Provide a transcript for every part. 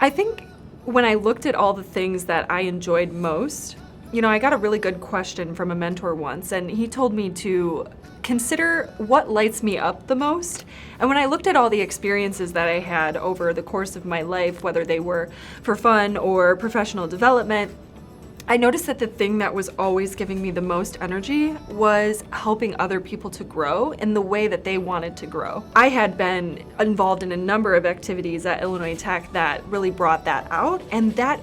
I think when I looked at all the things that I enjoyed most, I got a really good question from a mentor once, and he told me to consider what lights me up the most. And when I looked at all the experiences that I had over the course of my life, whether they were for fun or professional development, I noticed that the thing that was always giving me the most energy was helping other people to grow in the way that they wanted to grow. I had been involved in a number of activities at Illinois Tech that really brought that out, and that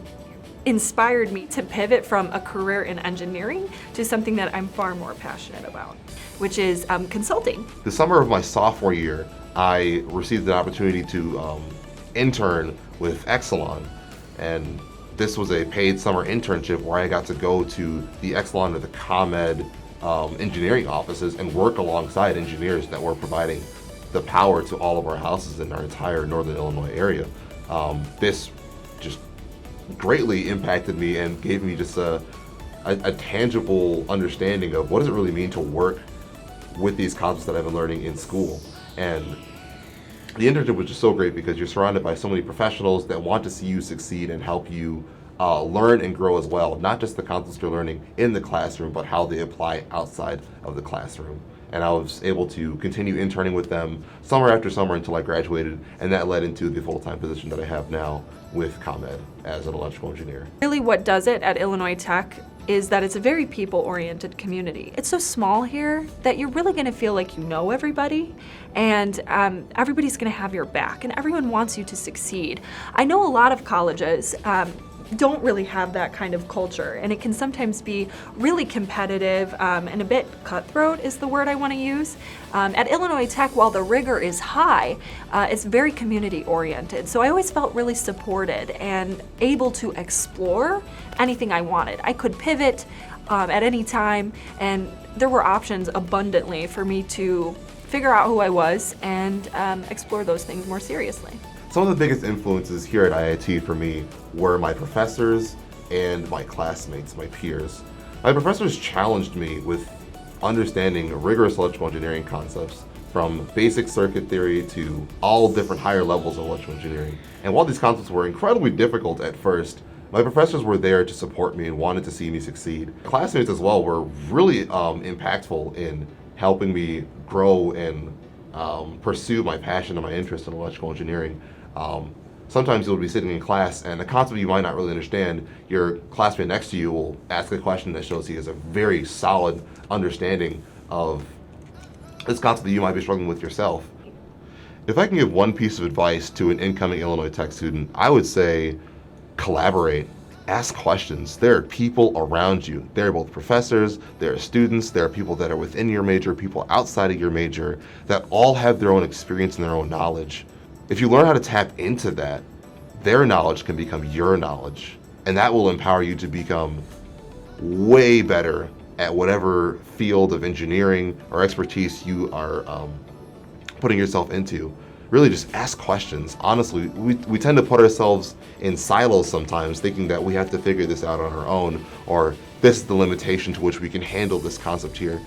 inspired me to pivot from a career in engineering to something that I'm far more passionate about, which is consulting. The summer of my sophomore year, I received an opportunity to intern with Exelon, and this was a paid summer internship where I got to go to the Exelon or the ComEd engineering offices and work alongside engineers that were providing the power to all of our houses in our entire northern Illinois area. This just greatly impacted me and gave me just a tangible understanding of what does it really mean to work with these concepts that I've been learning in school. And the internship was just so great because you're surrounded by so many professionals that want to see you succeed and help you learn and grow as well. Not just the concepts you're learning in the classroom, but how they apply outside of the classroom. And I was able to continue interning with them summer after summer until I graduated, and that led into the full-time position that I have now with ComEd as an electrical engineer. Really what does it at Illinois Tech is that it's a very people-oriented community. It's so small here that you're really gonna feel like you know everybody, and everybody's gonna have your back, and everyone wants you to succeed. I know a lot of colleges don't really have that kind of culture, and it can sometimes be really competitive and a bit cutthroat is the word I want to use. At Illinois Tech, while the rigor is high, it's very community oriented. So I always felt really supported and able to explore anything I wanted. I could pivot at any time, and there were options abundantly for me to figure out who I was and explore those things more seriously. Some of the biggest influences here at IIT for me were my professors and my classmates, my peers. My professors challenged me with understanding rigorous electrical engineering concepts from basic circuit theory to all different higher levels of electrical engineering. And while these concepts were incredibly difficult at first, my professors were there to support me and wanted to see me succeed. Classmates as well were really impactful in helping me grow and pursue my passion and my interest in electrical engineering. Sometimes you'll be sitting in class and a concept you might not really understand, your classmate next to you will ask a question that shows he has a very solid understanding of this concept that you might be struggling with yourself. If I can give one piece of advice to an incoming Illinois Tech student, I would say collaborate. Ask questions. There are people around you. There are both professors, there are students, there are people that are within your major, people outside of your major that all have their own experience and their own knowledge. If you learn how to tap into that, their knowledge can become your knowledge, and that will empower you to become way better at whatever field of engineering or expertise you are putting yourself into. Really just ask questions. Honestly, we tend to put ourselves in silos sometimes, thinking that we have to figure this out on our own, or this is the limitation to which we can handle this concept here.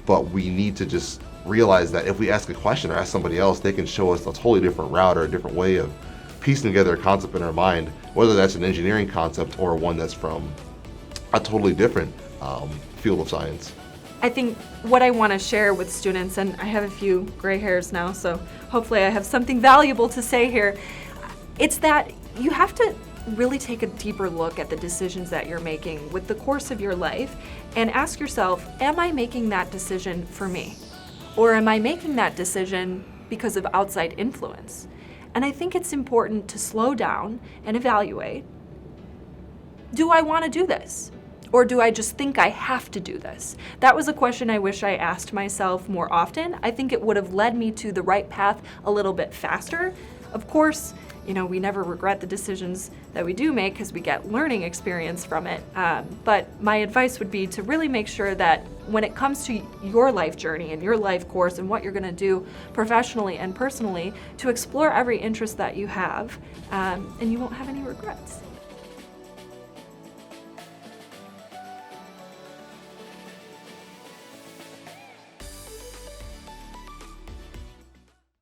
But we need to just realize that if we ask a question or ask somebody else, they can show us a totally different route or a different way of piecing together a concept in our mind, whether that's an engineering concept or one that's from a totally different field of science. I think what I want to share with students, and I have a few gray hairs now, so hopefully I have something valuable to say here, it's that you have to really take a deeper look at the decisions that you're making with the course of your life and ask yourself, am I making that decision for me? Or am I making that decision because of outside influence? And I think it's important to slow down and evaluate, do I want to do this? Or do I just think I have to do this? That was a question I wish I asked myself more often. I think it would have led me to the right path a little bit faster. Of course, we never regret the decisions that we do make because we get learning experience from it. But my advice would be to really make sure that when it comes to your life journey and your life course and what you're going to do professionally and personally, to explore every interest that you have, and you won't have any regrets.